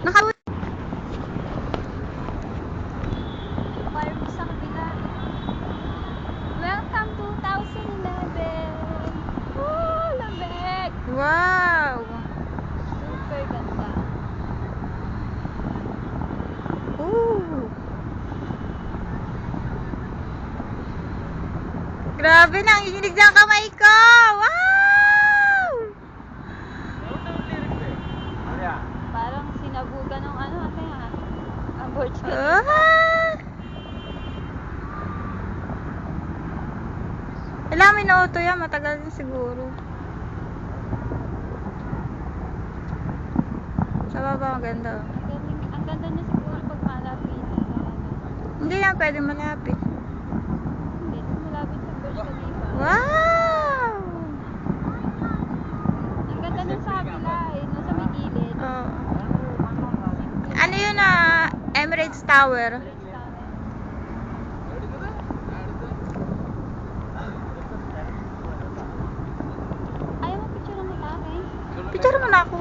Naka... Fireworks sa kabila. Welcome to 2011! Woo! Lamig! Wow! Super ganda. Ooh! Grabe, nanginginig ng kamay ko! Wow! Parang sinabugan ng ano ate ha. Ang Burj Khalifa. Ah! Alam, may na-auto yan. Matagal din siguro. Sa baba, maganda. Ang ganda niya siguro pag malapit. Hindi yan pwede malapit. Hindi, malapit sa Burj Khalifa. Wow! Ang ganda nun sa kabila eh, no, sa may gilid. Oh. Ano yun Emirates Tower? Ayaw mo picture ng ate? Picture mo na ako.